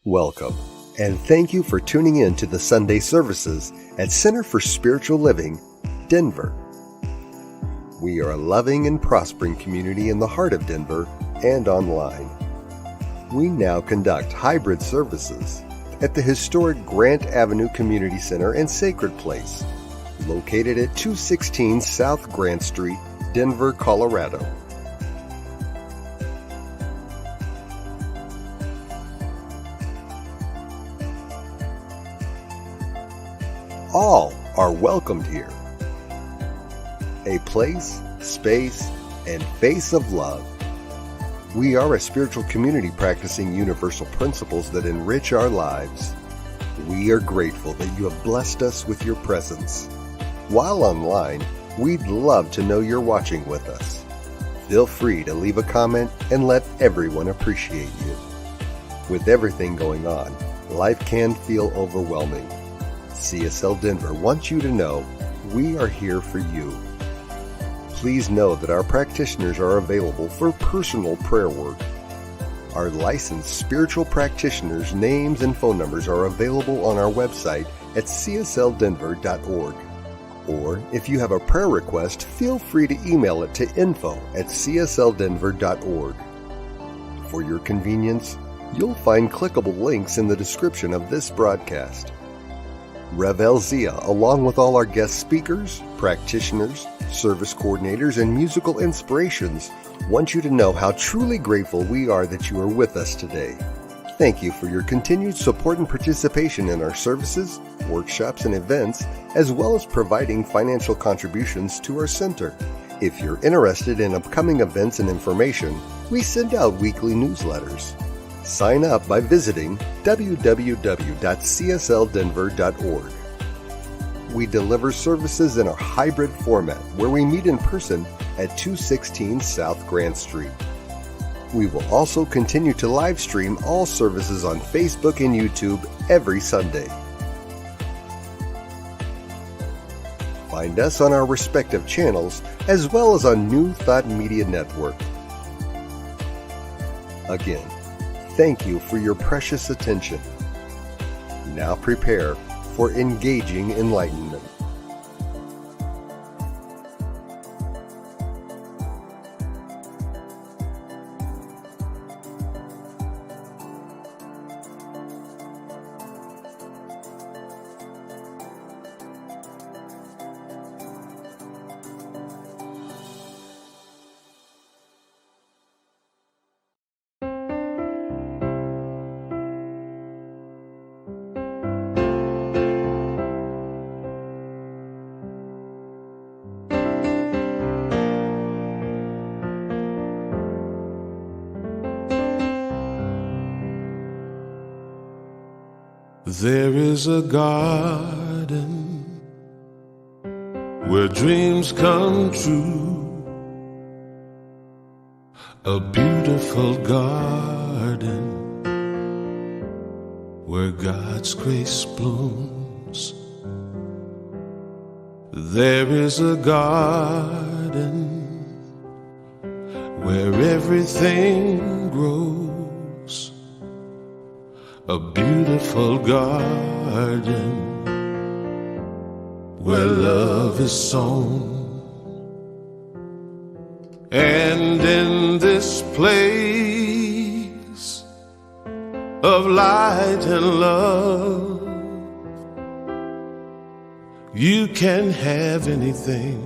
Welcome, and thank you for tuning in to the Sunday services at Center for Spiritual Living, Denver. We are a loving and prospering community in the heart of Denver and online. We now conduct hybrid services at the historic Grant Avenue Community Center and Sacred Place, located at 216 South Grant Street, Denver, Colorado. All are welcomed here. A place, space, and face of love. We are a spiritual community practicing universal principles that enrich our lives. We are grateful that you have blessed us with your presence. While online, we'd love to know you're watching with us. Feel free to leave a comment and let everyone appreciate you. With everything going on, life can feel overwhelming. CSL Denver wants you to know we are here for you. Please know that our practitioners are available for personal prayer work. Our licensed spiritual practitioners' names and phone numbers are available on our website at csldenver.org. Or if you have a prayer request, feel free to email it to info@csldenver.org. For your convenience, you'll find clickable links in the description of this broadcast. Rev Elzia, along with all our guest speakers, practitioners, service coordinators, and musical inspirations, want you to know how truly grateful we are that you are with us today. Thank you for your continued support and participation in our services, workshops, and events, as well as providing financial contributions to our center. If you're interested in upcoming events and information, we send out weekly newsletters. Sign up by visiting www.csldenver.org. We deliver services in a hybrid format where we meet in person at 216 South Grant Street. We will also continue to live stream all services on Facebook and YouTube every Sunday. Find us on our respective channels as well as on New Thought Media Network. Again, thank you for your precious attention. Now prepare for engaging enlightenment. There is a garden where dreams come true, a beautiful garden where God's grace blooms. There is a garden where everything grows, a beautiful garden where love is sown. And in this place of light and love, you can have anything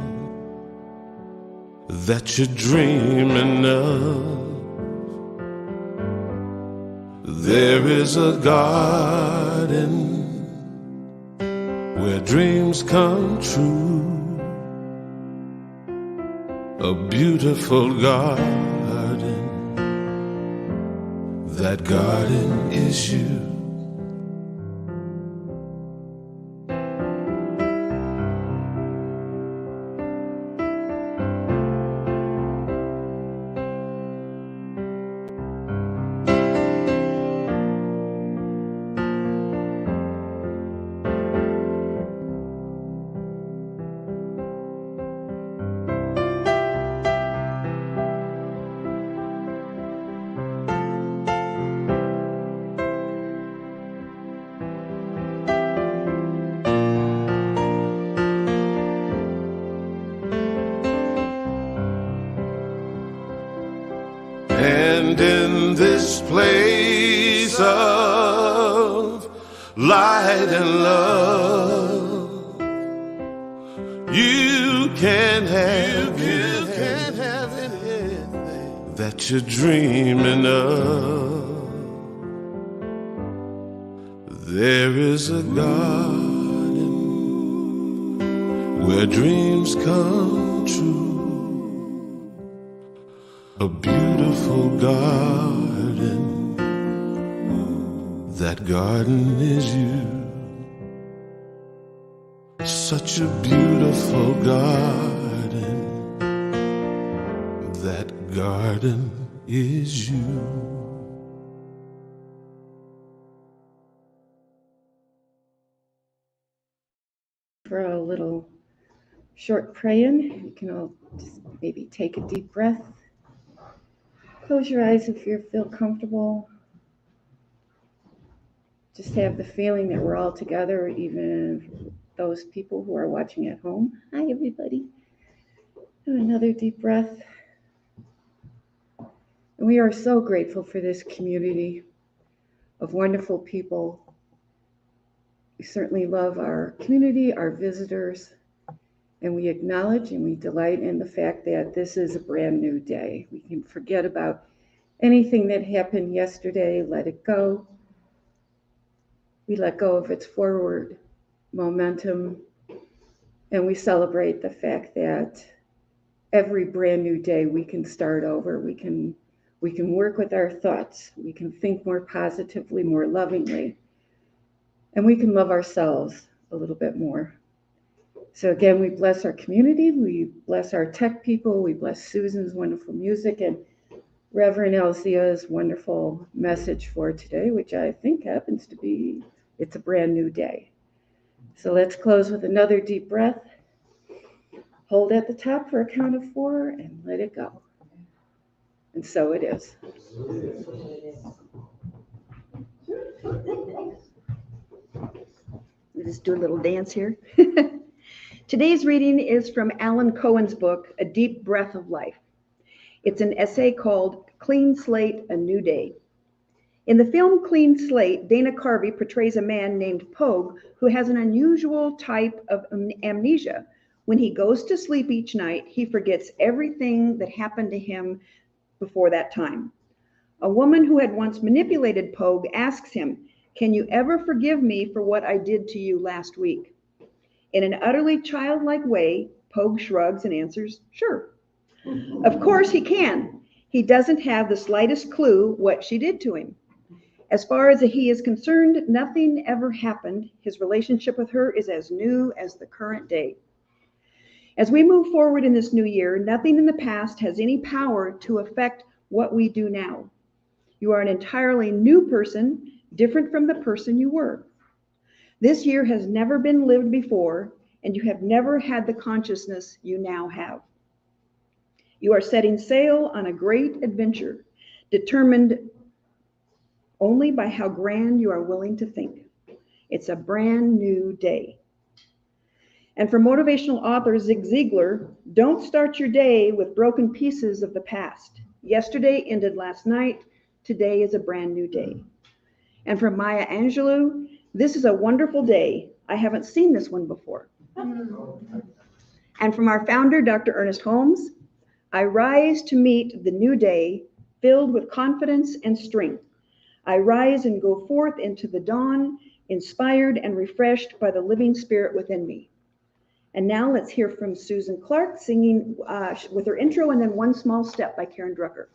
that you're dreaming of. There is a garden where dreams come true, a beautiful garden. That garden is you. And in this place of light and love, you can't have anything that you're dreaming of. There is a garden where dreams come true, a beautiful garden, that garden is you. Such a beautiful garden, that garden is you. For a little short praying, you can all just maybe take a deep breath. Close your eyes if you feel comfortable. Just have the feeling that we're all together, even those people who are watching at home. Hi, everybody. And another deep breath. And we are so grateful for this community of wonderful people. We certainly love our community, our visitors, and we acknowledge and we delight in the fact that this is a brand new day. We can forget about anything that happened yesterday, let it go. We let go of its forward momentum, and we celebrate the fact that every brand new day we can start over. We can work with our thoughts. We can think more positively, more lovingly. And we can love ourselves a little bit more. So again, we bless our community, we bless our tech people, we bless Susan's wonderful music and Reverend Elzia's wonderful message for today, which I think happens to be, it's a brand new day. So let's close with another deep breath. Hold at the top for a count of 4 and let it go. And so it is. We'll just do a little dance here. Today's reading is from Alan Cohen's book, A Deep Breath of Life. It's an essay called Clean Slate, A New Day. In the film Clean Slate, Dana Carvey portrays a man named Pogue who has an unusual type of amnesia. When he goes to sleep each night, he forgets everything that happened to him before that time. A woman who had once manipulated Pogue asks him, "Can you ever forgive me for what I did to you last week?" In an utterly childlike way, Pogue shrugs and answers, "Sure." Of course he can. He doesn't have the slightest clue what she did to him. As far as he is concerned, nothing ever happened. His relationship with her is as new as the current day. As we move forward in this new year, nothing in the past has any power to affect what we do now. You are an entirely new person, different from the person you were. This year has never been lived before, and you have never had the consciousness you now have. You are setting sail on a great adventure, determined only by how grand you are willing to think. It's a brand new day. And for motivational author Zig Ziglar, don't start your day with broken pieces of the past. Yesterday ended last night. Today is a brand new day. And for Maya Angelou, this is a wonderful day. I haven't seen this one before. And from our founder, Dr. Ernest Holmes, I rise to meet the new day filled with confidence and strength. I rise and go forth into the dawn, inspired and refreshed by the living spirit within me. And now let's hear from Susan Clark singing with her intro and then One Small Step by Karen Drucker.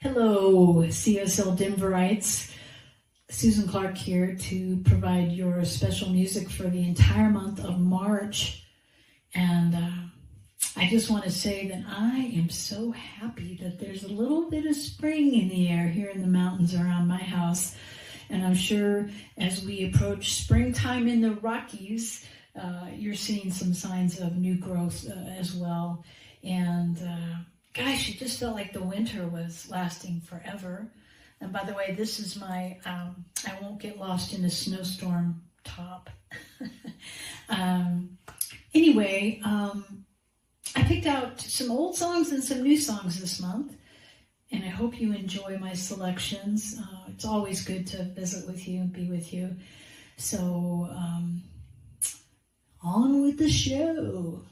Hello, CSL Denverites. Susan Clark here to provide your special music for the entire month of March. And I just want to say that I am so happy that there's a little bit of spring in the air here in the mountains around my house. And I'm sure as we approach springtime in the Rockies, you're seeing some signs of new growth as well. And gosh, it just felt like the winter was lasting forever. And by the way, this is my I won't get lost in a snowstorm top. Anyway, I picked out some old songs and some new songs this month, and I hope you enjoy my selections. It's always good to visit with you and be with you. So, on with the show.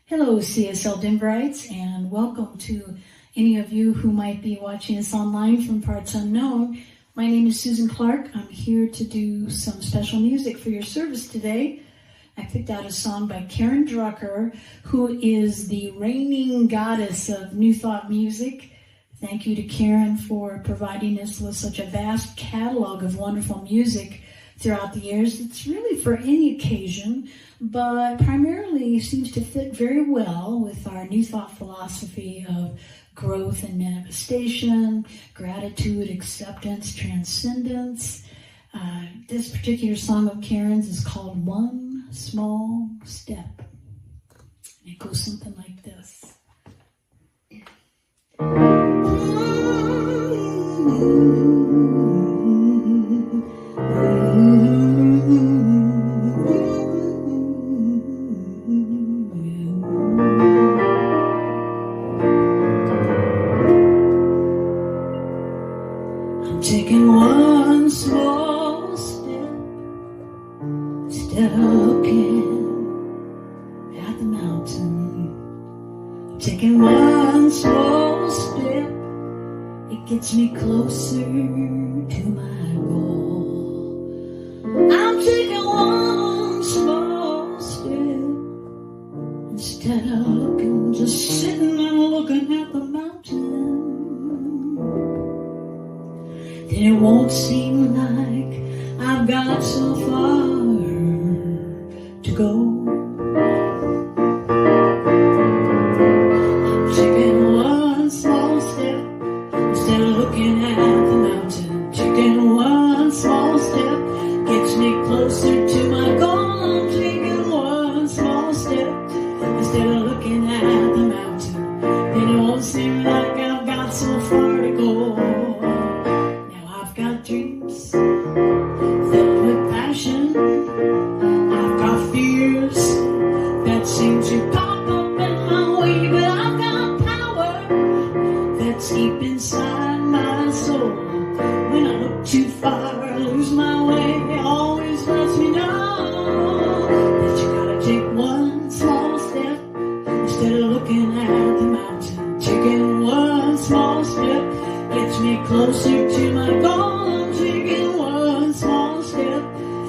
Hello, CSL Denverites, and welcome to any of you who might be watching us online from parts unknown. My name is Susan Clark. I'm here to do some special music for your service today. I picked out a song by Karen Drucker, who is the reigning goddess of New Thought music. Thank you to Karen for providing us with such a vast catalog of wonderful music throughout the years. It's really for any occasion, but primarily seems to fit very well with our New Thought philosophy of growth and manifestation, gratitude, acceptance, transcendence. This particular song of Karen's is called One Small Step. It goes something like this. I'm taking one small step instead of looking at the mountain. I'm taking one small step, it gets me closer to my goal. I'm taking one small step instead of looking, just sitting and looking at the mountain. Then it won't seem like I've got so far to go. I'm taking one small step instead of looking at the mountain. Taking one small step gets me closer to my goal. I'm taking one small step instead of looking at the mountain. Then it won't seem like I've got so far to go. Dreams filled with passion. I've got fears that seem to pop up in my way, but I've got power that's deep inside my soul. When I look too far, I lose my way. It always lets me know that you gotta take one small step instead of looking at the mountain. Taking one small step gets me closer to my goal.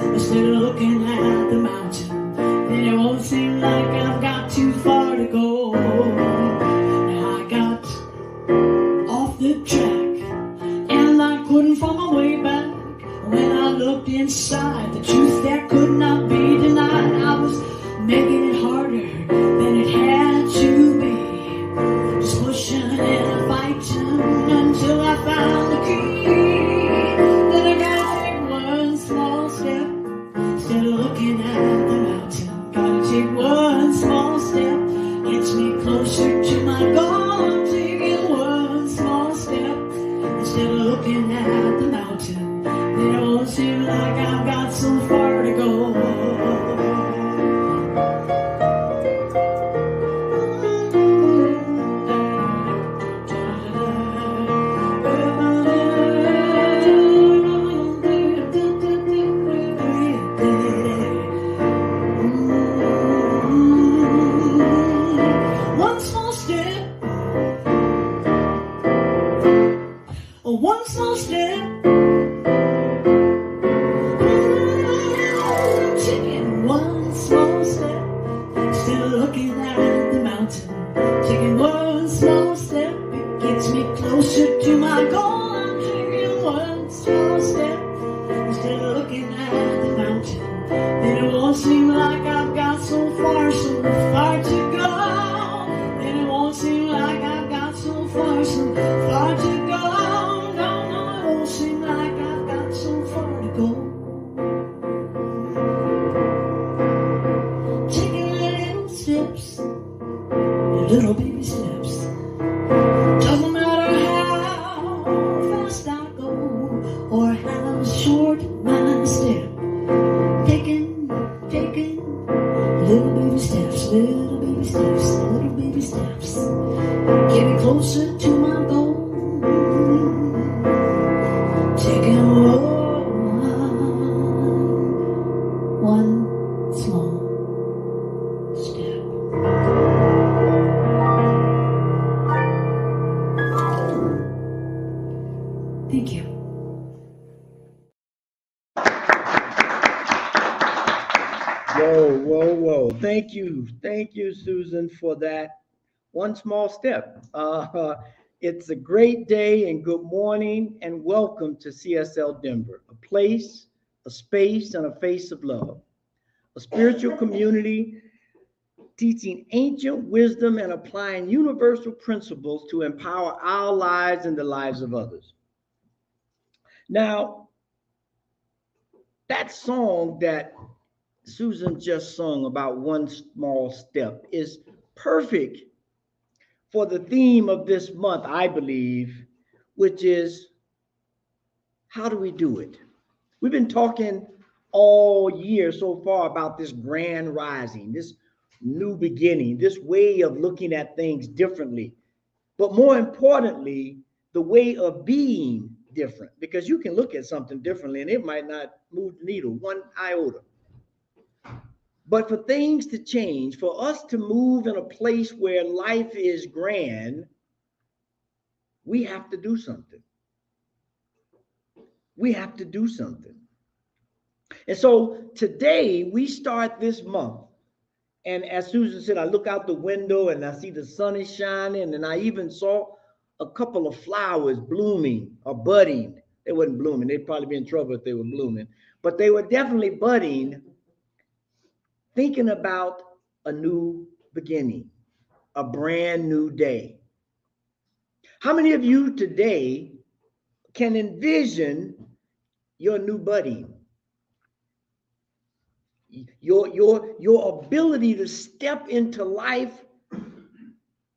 Instead of looking at the mountain, then it won't seem like I've got too far to go. Now I got off the track, and I couldn't find my way back. When I looked inside, the truth that could not be denied. I was making it harder than it had to be, just pushing and fighting until I found the key. Then I gotta take one small step instead of looking Whoa. Thank you, Susan, for that one small step. It's a great day and good morning and welcome to CSL Denver, a place, a space, and a face of love, a spiritual community teaching ancient wisdom and applying universal principles to empower our lives and the lives of others. Now, that song that Susan just sung about one small step is perfect for the theme of this month, I believe, which is how do we do it? We've been talking all year so far about this grand rising, this new beginning, this way of looking at things differently. But more importantly, the way of being different, because you can look at something differently and it might not move the needle one iota. But for things to change, for us to move in a place where life is grand, we have to do something. We have to do something. And so today we start this month. And as Susan said, I look out the window and I see the sun is shining, and I even saw a couple of flowers blooming or budding. They weren't blooming. They'd probably be in trouble if they were blooming, but they were definitely budding, thinking about a new beginning, a brand new day. How many of you today can envision your new budding? Your ability to step into life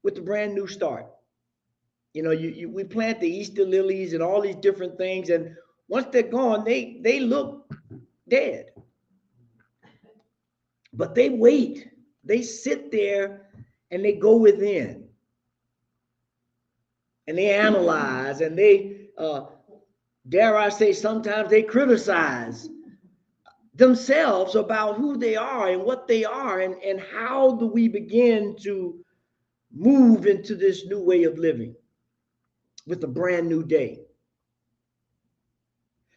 with a brand new start. You know, we plant the Easter lilies and all these different things, and once they're gone, they look dead. But they wait. They sit there and they go within. And they analyze and they, dare I say, sometimes they criticize themselves about who they are and what they are, and how do we begin to move into this new way of living with a brand new day.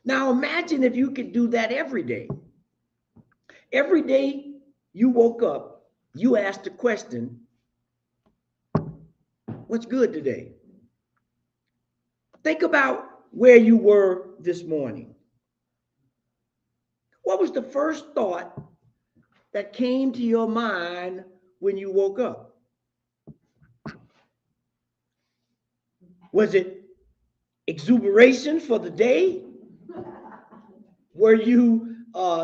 Now imagine if you could do that every day. Every day you woke up, you asked the question, what's good today? Think about where you were this morning. What was the first thought that came to your mind when you woke up? Was it exuberation for the day? Were you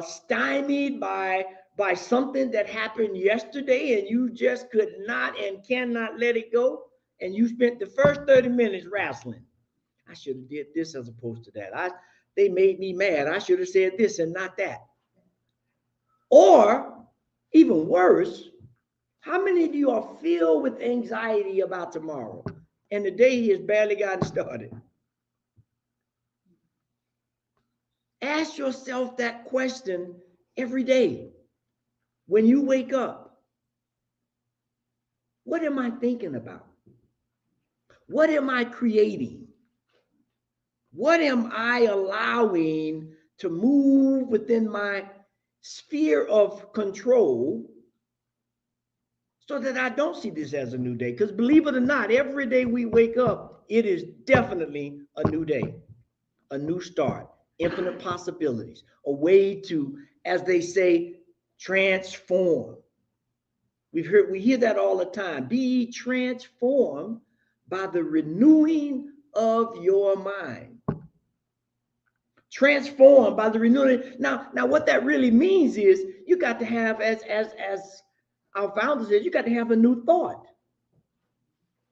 stymied by something that happened yesterday and you just could not and cannot let it go? And you spent the first 30 minutes wrestling. I should have did this as opposed to that. They made me mad. I should have said this and not that. Or even worse, how many of you are filled with anxiety about tomorrow and the day has barely gotten started? Ask yourself that question every day when you wake up. What am I thinking about? What am I creating? What am I allowing to move within my sphere of control so that I don't see this as a new day? Because believe it or not, every day we wake up, it is definitely a new day, a new start, infinite possibilities, a way to, as they say, transform. We hear that all the time. Be transformed by the renewing of your mind. Transformed by the renewing. Now, what that really means is you got to have, as our founder says, you got to have a new thought.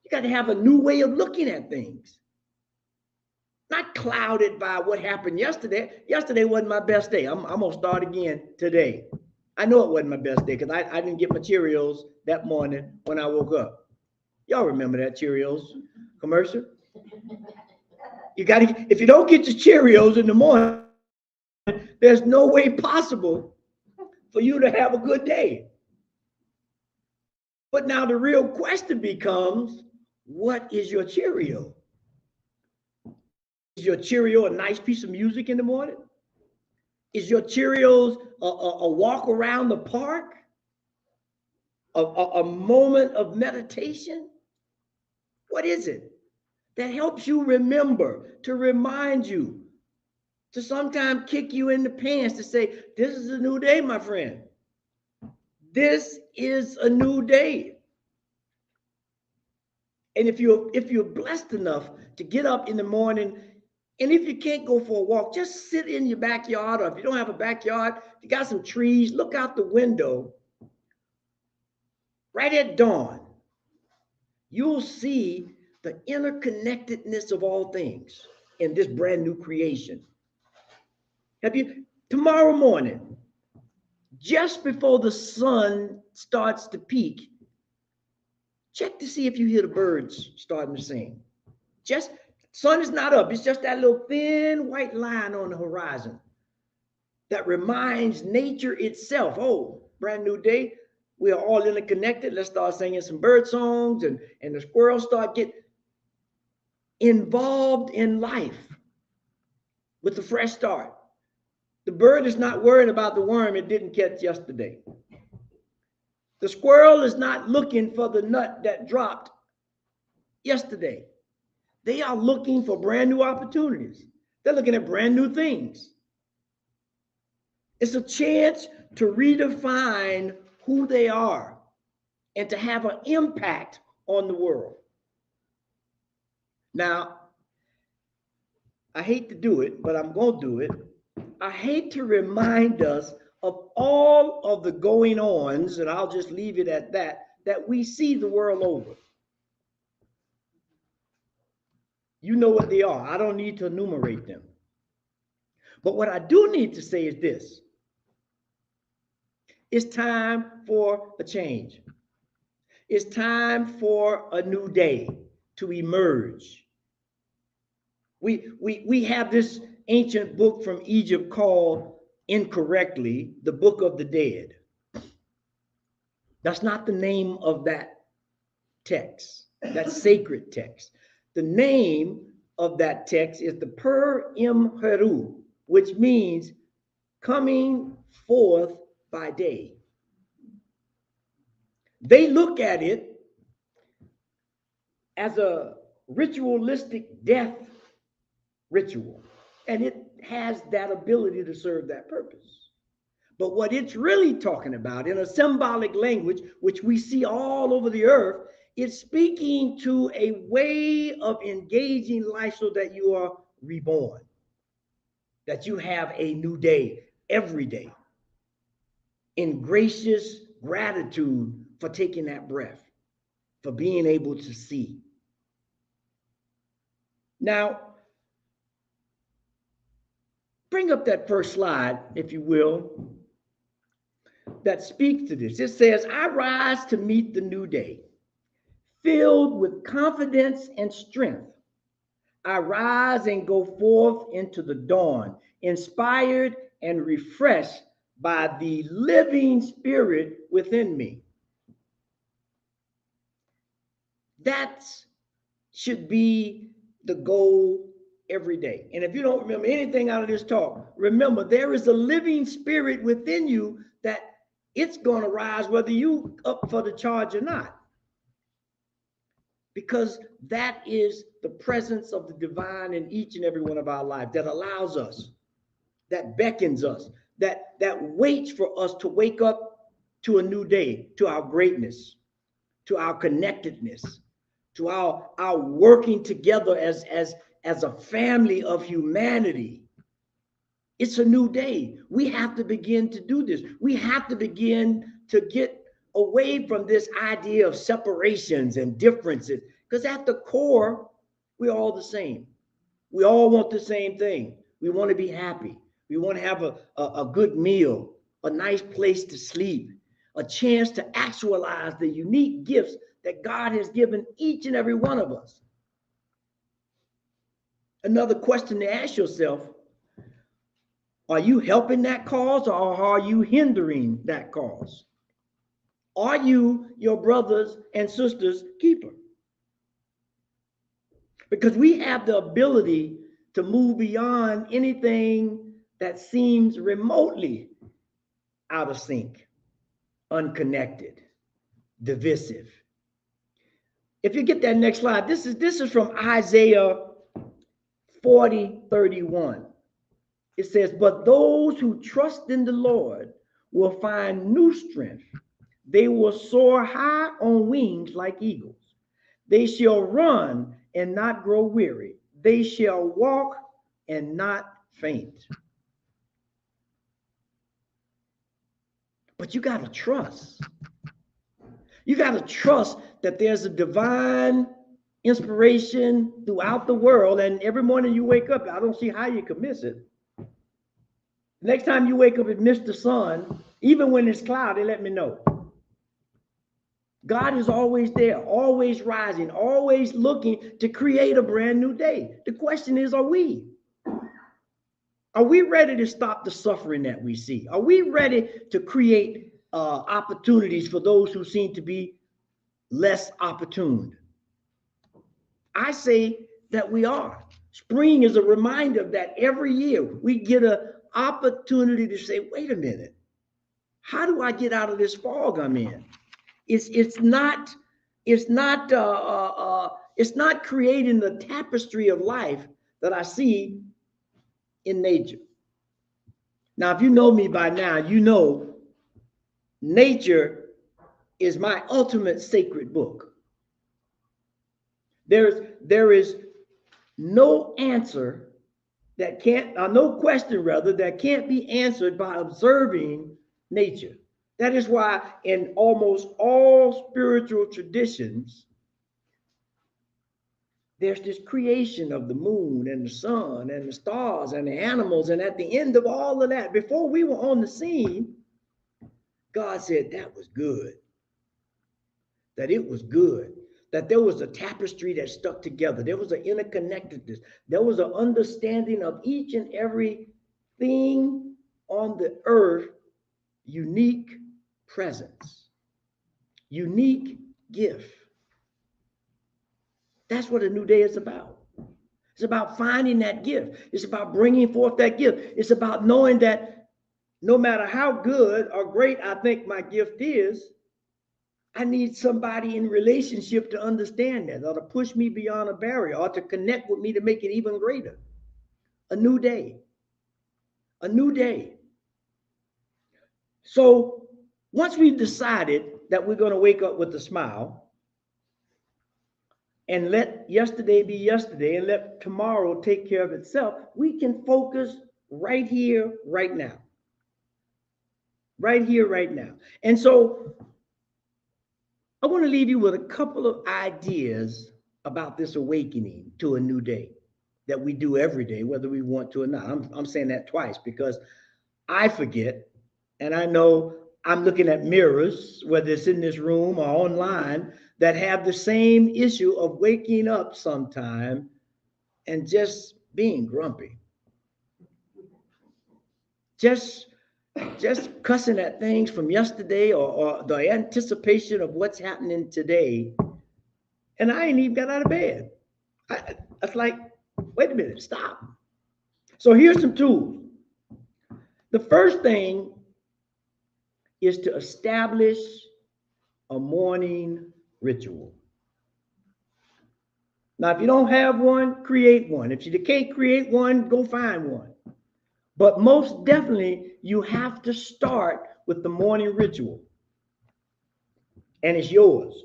You got to have a new way of looking at things. Not clouded by what happened yesterday. Yesterday wasn't my best day. I'm going to start again today. I know it wasn't my best day because I didn't get my Cheerios that morning when I woke up. Y'all remember that Cheerios commercial? You got to, if you don't get your Cheerios in the morning, there's no way possible for you to have a good day. But now the real question becomes, what is your Cheerio? Is your Cheerio a nice piece of music in the morning? Is your Cheerios a walk around the park? A moment of meditation? What is it that helps you remember, to remind you, to sometimes kick you in the pants to say, this is a new day, my friend. This is a new day. And if you're blessed enough to get up in the morning, and if you can't go for a walk, just sit in your backyard, or if you don't have a backyard, if you got some trees, look out the window. Right at dawn, you'll see the interconnectedness of all things in this brand new creation. Tomorrow morning, just before the sun starts to peak, check to see if you hear the birds starting to sing. Just, sun is not up. It's just that little thin white line on the horizon that reminds nature itself, oh, brand new day. We are all interconnected. Let's start singing some bird songs, and the squirrels start getting involved in life with a fresh start. The bird is not worried about the worm it didn't catch yesterday. The squirrel is not looking for the nut that dropped yesterday. They are looking for brand new opportunities. They're looking at brand new things. It's a chance to redefine who they are and to have an impact on the world. Now, I hate to do it, but I'm going to do it. I hate to remind us of all of the going-ons, and I'll just leave it at that, that we see the world over. You know what they are. I don't need to enumerate them. But what I do need to say is this. It's time for a change. It's time for a new day to emerge. We have this ancient book from Egypt called, incorrectly, the Book of the Dead. That's not the name of that text, that sacred text. The name of that text is the Per Im Heru, which means coming forth by day. They look at it as a ritualistic death ritual, and it has that ability to serve that purpose. But what it's really talking about in a symbolic language, which we see all over the earth, it's speaking to a way of engaging life so that you are reborn, that you have a new day every day in gracious gratitude for taking that breath, for being able to see. Now, bring up that first slide, if you will, that speaks to this. It says, I rise to meet the new day, filled with confidence and strength. I rise and go forth into the dawn, inspired and refreshed by the living spirit within me. That should be the goal every day. And if you don't remember anything out of this talk, remember there is a living spirit within you that it's going to rise whether you up for the charge or not. Because that is the presence of the divine in each and every one of our lives that allows us, that beckons us, that waits for us to wake up to a new day, to our greatness, to our connectedness, to our working together as a family of humanity. It's a new day. We have to begin to do this. We have to begin to get away from this idea of separations and differences, because at the core, we're all the same. We all want the same thing. We want to be happy. We want to have a good meal, a nice place to sleep, a chance to actualize the unique gifts that God has given each and every one of us. Another question to ask yourself, are you helping that cause, or are you hindering that cause? Are you your brothers and sisters' keeper? Because we have the ability to move beyond anything that seems remotely out of sync, unconnected, divisive. If you get that next slide, this is from Isaiah 40:31. It says, but those who trust in the Lord will find new strength. They will soar high on wings like eagles. They shall run and not grow weary. They shall walk and not faint. But you got to trust. You got to trust that there's a divine inspiration throughout the world. And every morning you wake up, I don't see how you could miss it. Next time you wake up and miss the sun, even when it's cloudy, let me know. God is always there, always rising, always looking to create a brand new day. The question is, are we? Are we ready to stop the suffering that we see? Are we ready to create opportunities for those who seem to be less opportune? I say that we are. Spring is a reminder that every year we get an opportunity to say, wait a minute, how do I get out of this fog I'm in? It's not creating the tapestry of life that I see in nature. Now, if you know me by now, you know nature is my ultimate sacred book. There is no answer that can't, no question rather, that can't be answered by observing nature. That is why in almost all spiritual traditions, there's this creation of the moon and the sun and the stars and the animals. And at the end of all of that, before we were on the scene, God said that was good, that it was good, that there was a tapestry that stuck together. There was an interconnectedness. There was an understanding of each and every thing on the earth, unique presence, unique gift. That's what a new day is about. It's about finding that gift. It's about bringing forth that gift. It's about knowing that no matter how good or great I think my gift is, I need somebody in relationship to understand that, or to push me beyond a barrier, or to connect with me to make it even greater. A new day. A new day. So once we've decided that we're going to wake up with a smile and let yesterday be yesterday and let tomorrow take care of itself, we can focus right here, right now. Right here, right now. And so I want to leave you with a couple of ideas about this awakening to a new day that we do every day, whether we want to or not. I'm saying that twice because I forget, and I know I'm looking at mirrors, whether it's in this room or online, that have the same issue of waking up sometime and just being grumpy. Just cussing at things from yesterday or the anticipation of what's happening today. And I ain't even got out of bed. It's like, wait a minute, stop. So here's some tools. The first thing is to establish a morning ritual. Now, if you don't have one, create one. If you can't create one, go find one. But most definitely, you have to start with the morning ritual. And it's yours.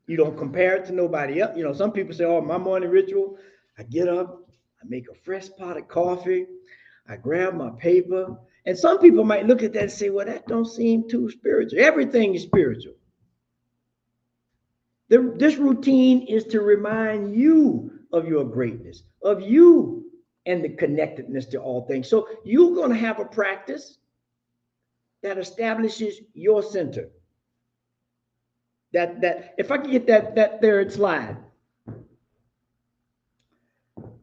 You don't compare it to nobody else. You know, some people say, oh, my morning ritual, I get up, I make a fresh pot of coffee, I grab my paper. And some people might look at that and say, well, that don't seem too spiritual. Everything is spiritual. This routine is to remind you of your greatness, of you and the connectedness to all things. So you're going to have a practice that establishes your center. That if I can get that third slide.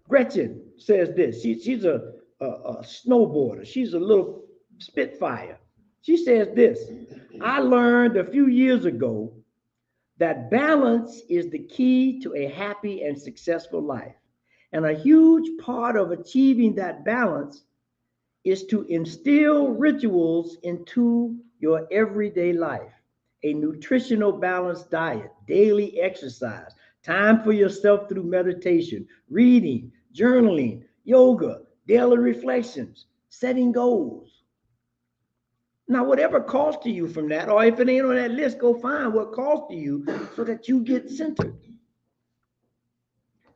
Gretchen says this. She's a snowboarder. She's a little spitfire. She says this. I learned a few years ago that balance is the key to a happy and successful life. And a huge part of achieving that balance is to instill rituals into your everyday life. A nutritional balanced diet, daily exercise, time for yourself through meditation, reading, journaling, yoga, daily reflections, setting goals. Now, whatever calls to you from that, or if it ain't on that list, go find what calls to you so that you get centered.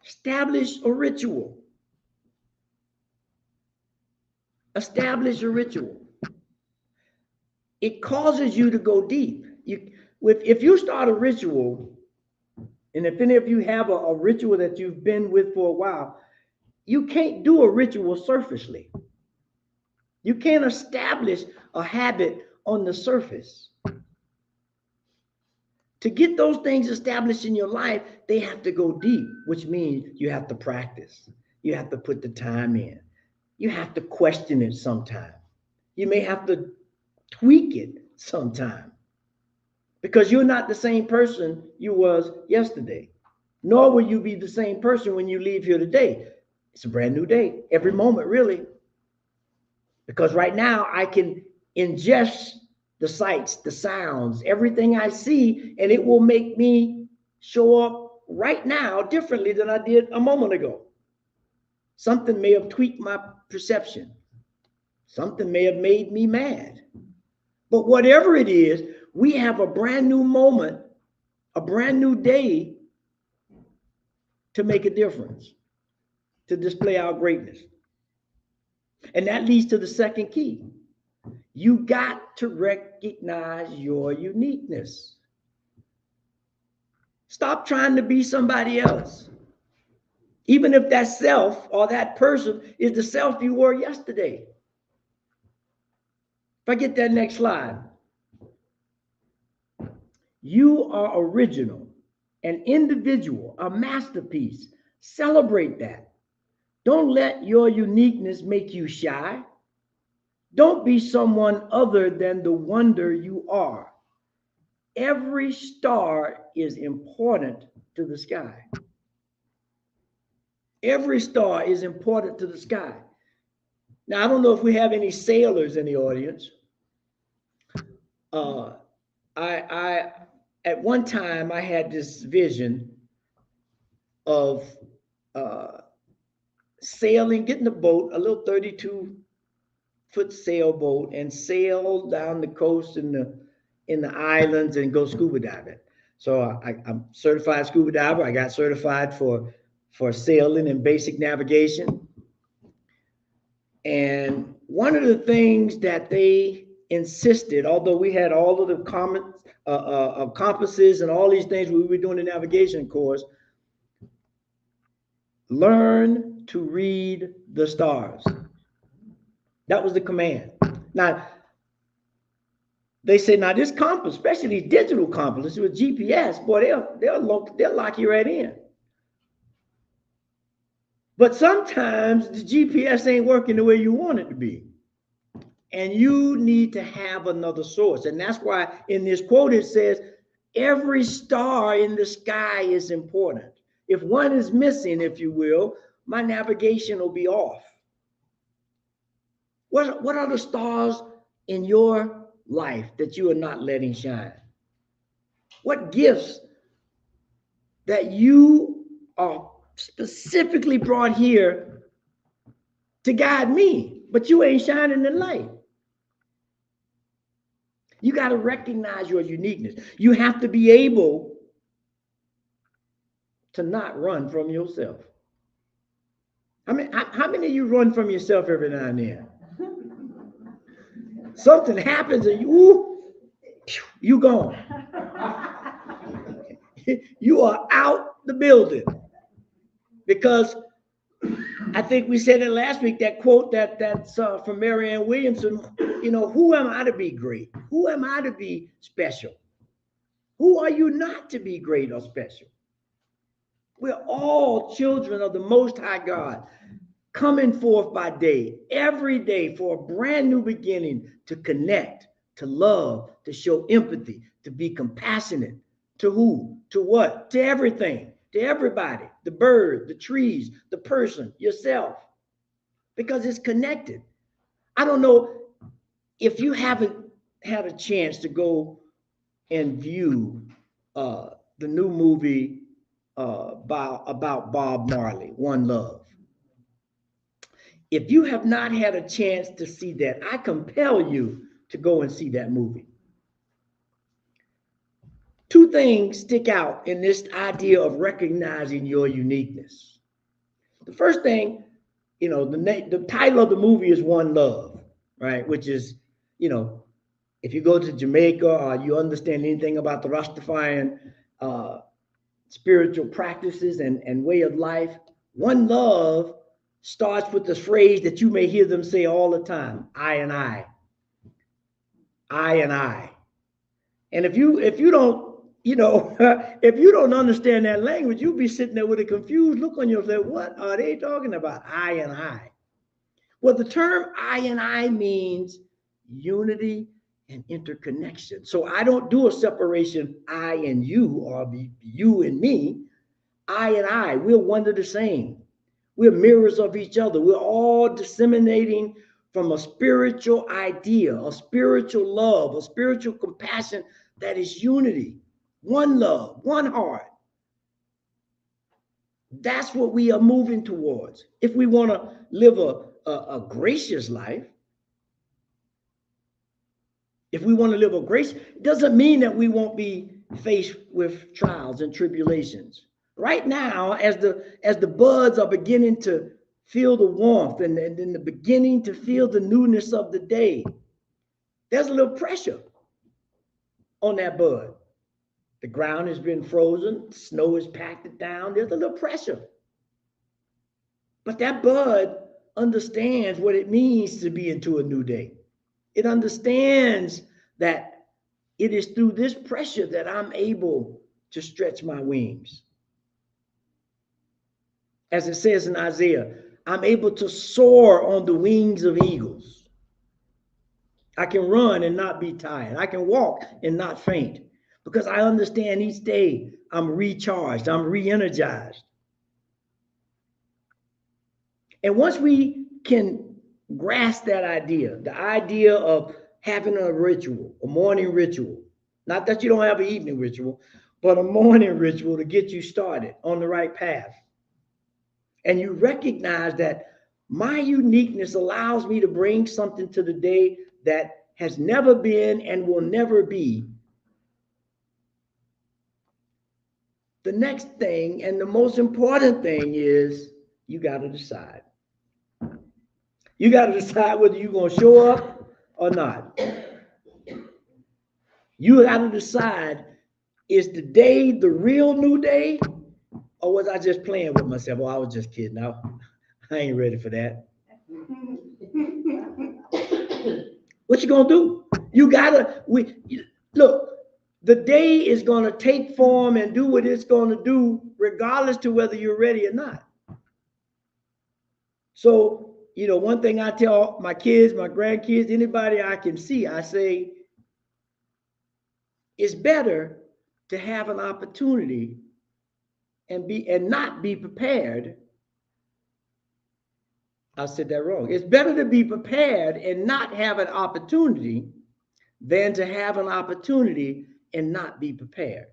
Establish a ritual. Establish a ritual. It causes you to go deep. If you start a ritual, and if any of you have a ritual that you've been with for a while, you can't do a ritual surfacely. You can't establish a habit on the surface. To get those things established in your life, they have to go deep, which means you have to practice. You have to put the time in. You have to question it sometime. You may have to tweak it sometime, because you're not the same person you was yesterday, nor will you be the same person when you leave here today. It's a brand new day, every moment, really. Because right now I can ingest the sights, the sounds, everything I see, and it will make me show up right now differently than I did a moment ago. Something may have tweaked my perception. Something may have made me mad. But whatever it is, we have a brand new moment, a brand new day to make a difference, to display our greatness. And that leads to the second key. You got to recognize your uniqueness. Stop trying to be somebody else, even if that self or that person is the self you were yesterday. If I get that next slide. You are original, an individual, a masterpiece. Celebrate that. Don't let your uniqueness make you shy. Don't be someone other than the wonder you are. Every star is important to the sky. Every star is important to the sky. Now, I don't know if we have any sailors in the audience. At one time, I had this vision of sailing, getting a boat, a little 32-foot sailboat, and sail down the coast in the islands and go scuba diving. So I'm certified scuba diver. I got certified for sailing and basic navigation. And one of the things that they insisted, although we had all of the compasses and all these things we were doing the navigation course, learn to read the stars. That was the command. Now, they say, now this compass, especially these digital compasses with GPS, boy, they'll lock you right in. But sometimes the GPS ain't working the way you want it to be. And you need to have another source. And that's why in this quote it says, every star in the sky is important. If one is missing, if you will, my navigation will be off. What are the stars in your life that you are not letting shine? What gifts that you are specifically brought here to guide me, but you ain't shining the light? You got to recognize your uniqueness. You have to be able to not run from yourself. How many of you run from yourself every now and then? Something happens and you gone. You are out the building. Because I think we said it last week, that quote that's from Marianne Williamson, who am I to be great? Who am I to be special? Who are you not to be great or special? We're all children of the Most High God, coming forth by day, every day for a brand new beginning, to connect, to love, to show empathy, to be compassionate. To who? To what? To everything, to everybody, the bird, the trees, the person, yourself, because it's connected. I don't know if you haven't had a chance to go and view the new movie about Bob Marley, One Love. If you have not had a chance to see that, I compel you to go and see that movie. Two things stick out in this idea of recognizing your uniqueness. The first thing, you know, the title of the movie is One Love, right? Which is, you know, if you go to Jamaica or you understand anything about the Rastafarian spiritual practices and way of life, one love starts with the phrase that you may hear them say all the time, I and I. I and I. And if you don't, you know, if you don't understand that language, you'll be sitting there with a confused look on your face. What are they talking about? I and I. Well, the term I and I means unity and interconnection. So I don't do a separation, I and you, or you and me. I and I, we're one and the same. We're mirrors of each other. We're all disseminating from a spiritual idea, a spiritual love, a spiritual compassion that is unity, one love, one heart. That's what we are moving towards. If we want to live a gracious life, if we want to live a gracious, it doesn't mean that we won't be faced with trials and tribulations. Right now, as the buds are beginning to feel the warmth and in the beginning to feel the newness of the day, there's a little pressure on that bud. The ground has been frozen, snow has packed it down, there's a little pressure. But that bud understands what it means to be into a new day. It understands that it is through this pressure that I'm able to stretch my wings. As it says in Isaiah, I'm able to soar on the wings of eagles. I can run and not be tired. I can walk and not faint because I understand each day I'm recharged, I'm re-energized. And once we can grasp that idea, the idea of having a ritual, a morning ritual, not that you don't have an evening ritual, but a morning ritual to get you started on the right path. And you recognize that my uniqueness allows me to bring something to the day that has never been and will never be. The next thing and the most important thing is you got to decide. You got to decide whether you're going to show up or not. You got to decide, is the day the real new day? Or was I just playing with myself? Oh, I was just kidding. I ain't ready for that. What you gonna do? You gotta, look, the day is gonna take form and do what it's gonna do, regardless to whether you're ready or not. So, you know, one thing I tell my kids, my grandkids, anybody I can see, I say, it's better to have an opportunity and not be prepared. I said that wrong. It's better to be prepared and not have an opportunity than to have an opportunity and not be prepared.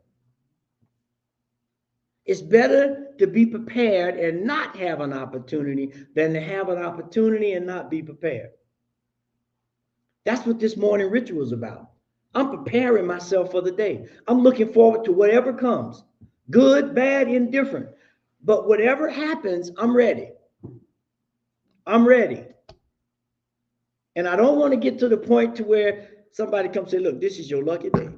It's better to be prepared and not have an opportunity than to have an opportunity and not be prepared. That's what this morning ritual is about. I'm preparing myself for the day. I'm looking forward to whatever comes. Good, bad, indifferent. But whatever happens, I'm ready. I'm ready. And I don't want to get to the point to where somebody comes and say, look, this is your lucky day.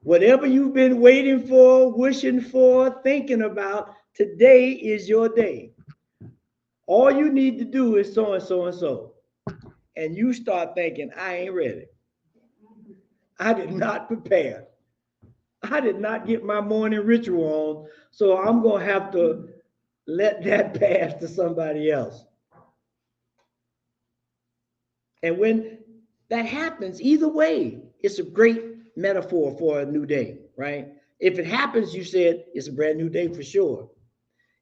Whatever you've been waiting for, wishing for, thinking about, today is your day. All you need to do is so and so and so. And you start thinking, I ain't ready. I did not prepare. I did not get my morning ritual on, so I'm going to have to let that pass to somebody else. And when that happens, either way, it's a great metaphor for a new day, right? If it happens, you said it's a brand new day for sure.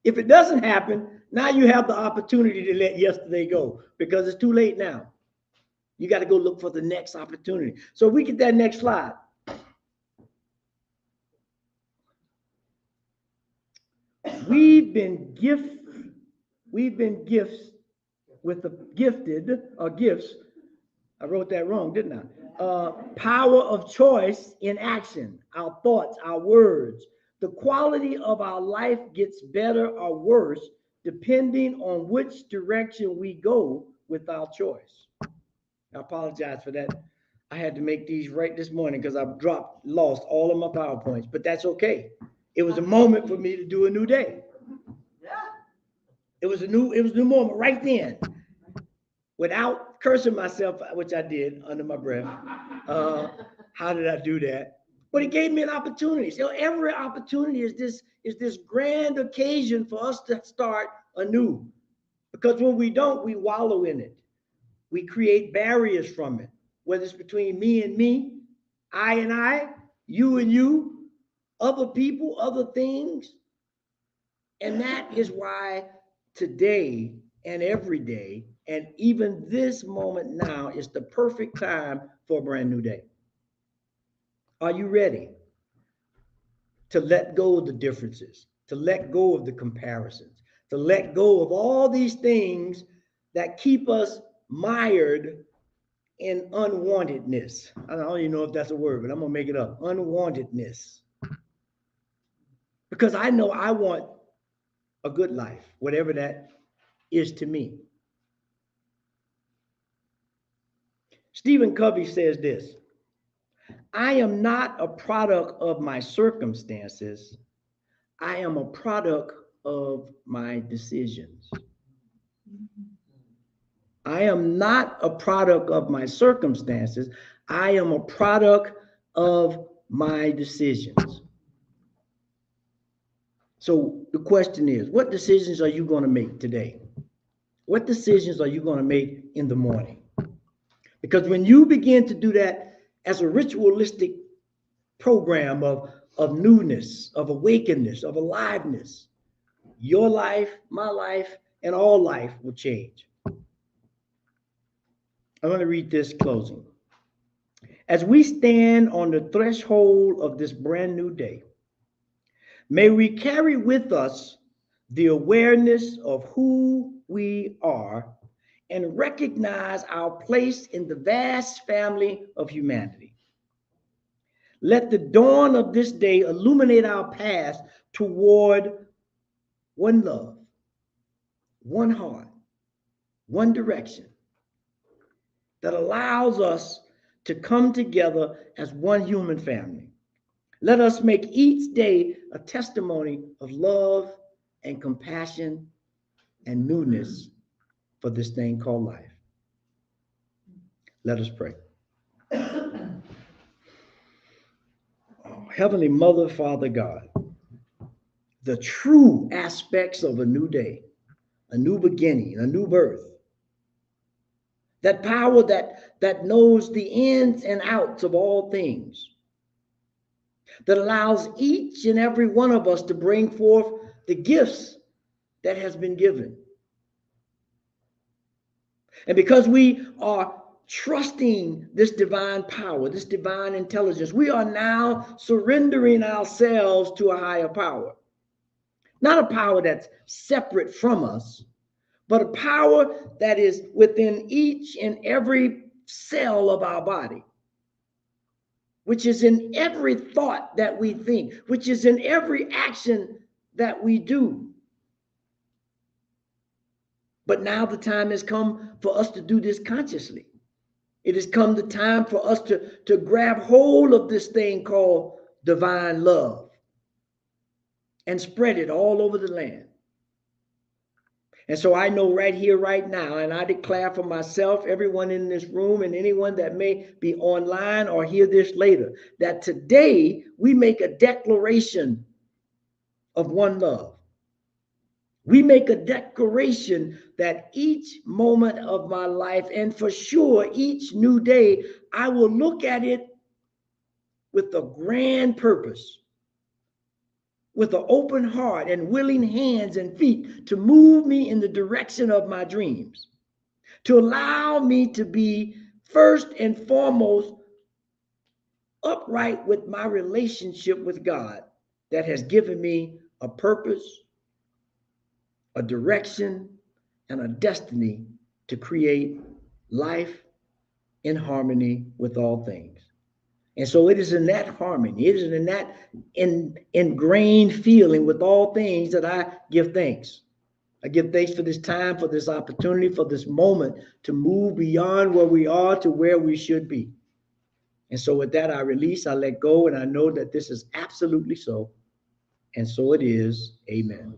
If it doesn't happen, now you have the opportunity to let yesterday go because it's too late now. You got to go look for the next opportunity. So we get that next slide. We've been gifted with the gifts. I wrote that wrong, didn't I? Power of choice in action, our thoughts, our words. The quality of our life gets better or worse depending on which direction we go with our choice. I apologize for that. I had to make these right this morning because I've lost all of my PowerPoints, but that's okay. It was a moment for me to do a new day. It was a new moment right then. Without cursing myself, which I did under my breath. How did I do that? But it gave me an opportunity. So every opportunity is this grand occasion for us to start anew. Because when we don't, we wallow in it. We create barriers from it, whether it's between me and me, I and I, you and you, other people, other things. And that is why today and every day, and even this moment now, is the perfect time for a brand new day. Are you ready to let go of the differences, to let go of the comparisons, to let go of all these things that keep us mired in unwantedness? I don't even know if that's a word, but I'm going to make it up. Unwantedness. Because I know I want a good life, whatever that is to me. Stephen Covey says this: I am not a product of my circumstances. I am a product of my decisions. I am not a product of my circumstances. I am a product of my decisions. So the question is, what decisions are you going to make today? What decisions are you going to make in the morning? Because when you begin to do that as a ritualistic program of newness, of awakeness, of aliveness, your life, my life, and all life will change. I'm going to read this closing. As we stand on the threshold of this brand new day, may we carry with us the awareness of who we are and recognize our place in the vast family of humanity. Let the dawn of this day illuminate our path toward one love, one heart, one direction that allows us to come together as one human family. Let us make each day a testimony of love and compassion and newness for this thing called life. Let us pray. Heavenly Mother, Father God, the true aspects of a new day, a new beginning, a new birth, that power that knows the ins and outs of all things, that allows each and every one of us to bring forth the gifts that has been given. And because we are trusting this divine power, this divine intelligence, we are now surrendering ourselves to a higher power. Not a power that's separate from us, but a power that is within each and every cell of our body, which is in every thought that we think, which is in every action that we do. But now the time has come for us to do this consciously. It has come the time for us to grab hold of this thing called divine love and spread it all over the land. And so I know right here, right now, and I declare for myself, everyone in this room, and anyone that may be online or hear this later, that today we make a declaration of one love. We make a declaration that each moment of my life, and for sure each new day, I will look at it with a grand purpose with an open heart and willing hands and feet to move me in the direction of my dreams, to allow me to be first and foremost upright with my relationship with God that has given me a purpose, a direction, and a destiny to create life in harmony with all things. And so it is in that harmony, it is in that ingrained feeling with all things that I give thanks. I give thanks for this time, for this opportunity, for this moment to move beyond where we are to where we should be. And so with that, I release, I let go, and I know that this is absolutely so. And so it is. Amen.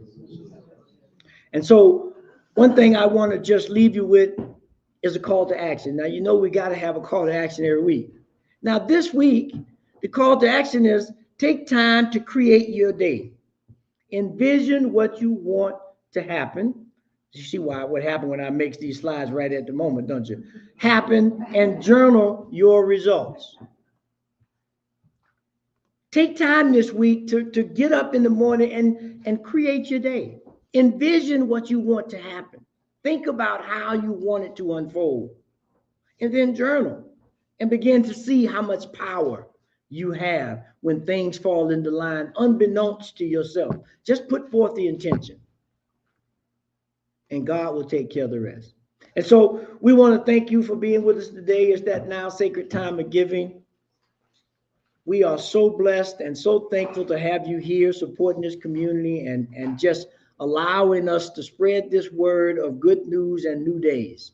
And so one thing I want to just leave you with is a call to action. Now, you know we got to have a call to action every week. Now, this week, the call to action is take time to create your day. Envision what you want to happen. You see what happened when I make these slides right at the moment, don't you? Happen, and journal your results. Take time this week to get up in the morning and create your day. Envision what you want to happen. Think about how you want it to unfold. And then journal and begin to see how much power you have when things fall into line, unbeknownst to yourself. Just put forth the intention, and God will take care of the rest. And so we want to thank you for being with us today. It's that now sacred time of giving. We are so blessed and so thankful to have you here supporting this community and just allowing us to spread this word of good news and new days.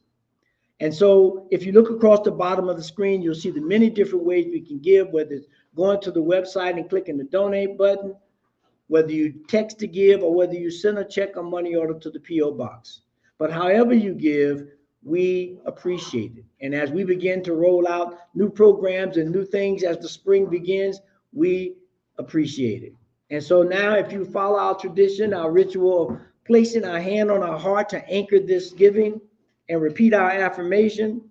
And so if you look across the bottom of the screen, you'll see the many different ways we can give, whether it's going to the website and clicking the donate button, whether you text to give, or whether you send a check or money order to the P.O. box. But however you give, we appreciate it. And as we begin to roll out new programs and new things as the spring begins, we appreciate it. And so now, if you follow our tradition, our ritual of placing our hand on our heart to anchor this giving and repeat our affirmation,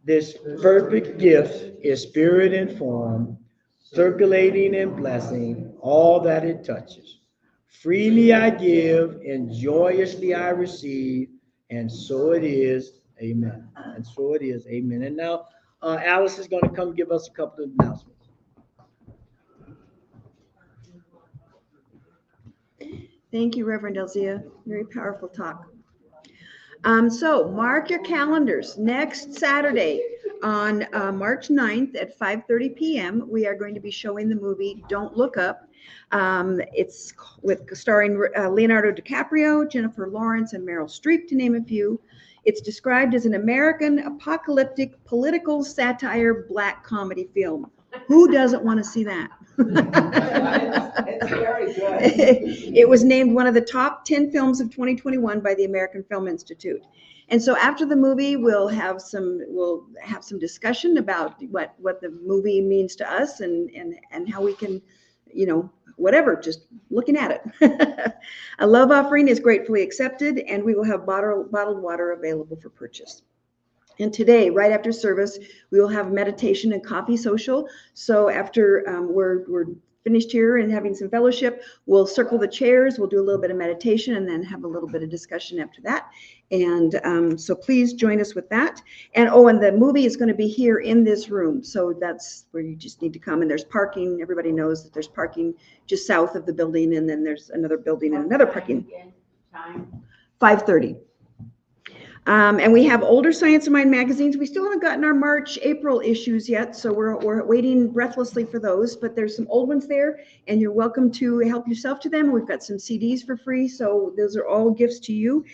this perfect gift is spirit informed, circulating and blessing all that it touches. Freely I give, and joyously I receive, and so it is. Amen. And so it is. Amen. And now Alice is going to come give us a couple of announcements. Thank you, Reverend Elzia. Very powerful talk. So mark your calendars. Next Saturday on March 9th at 5:30 p.m., we are going to be showing the movie Don't Look Up. It's starring Leonardo DiCaprio, Jennifer Lawrence, and Meryl Streep, to name a few. It's described as an American apocalyptic political satire black comedy film. Who doesn't want to see that? It's very good. It was named one of the top 10 films of 2021 by the American Film Institute. And so after the movie, we'll have some discussion about what the movie means to us and how we can, whatever, just looking at it. A love offering is gratefully accepted, and we will have bottled water available for purchase. And today, right after service, we will have meditation and coffee social. So after we're finished here and having some fellowship, we'll circle the chairs, we'll do a little bit of meditation, and then have a little bit of discussion after that. And so please join us with that. And the movie is going to be here in this room. So that's where you just need to come. And there's parking. Everybody knows that there's parking just south of the building. And then there's another building and another parking. Time. 5:30. And we have older Science of Mind magazines. We still haven't gotten our March, April issues yet, so we're waiting breathlessly for those, but there's some old ones there, and you're welcome to help yourself to them. We've got some CDs for free, so those are all gifts to you.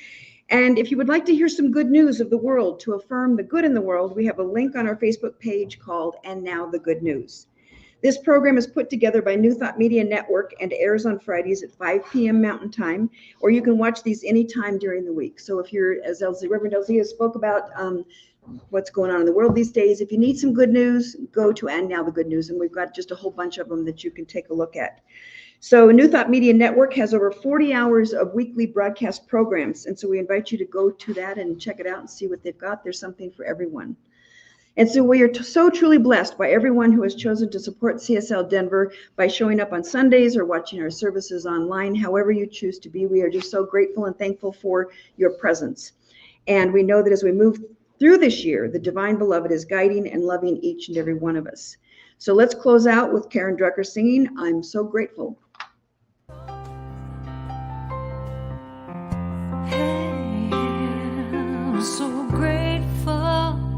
And if you would like to hear some good news of the world, to affirm the good in the world, we have a link on our Facebook page called And Now the Good News. This program is put together by New Thought Media Network and airs on Fridays at 5 p.m. Mountain Time, or you can watch these anytime during the week. So if you're, as Reverend Elzia spoke about what's going on in the world these days, if you need some good news, go to And Now the Good News, and we've got just a whole bunch of them that you can take a look at. So New Thought Media Network has over 40 hours of weekly broadcast programs, and so we invite you to go to that and check it out and see what they've got. There's something for everyone. And so we are so truly blessed by everyone who has chosen to support CSL Denver by showing up on Sundays or watching our services online, however you choose to be. We are just so grateful and thankful for your presence. And we know that as we move through this year, the Divine Beloved is guiding and loving each and every one of us. So let's close out with Karen Drucker singing, I'm So Grateful. Hey, I'm so grateful.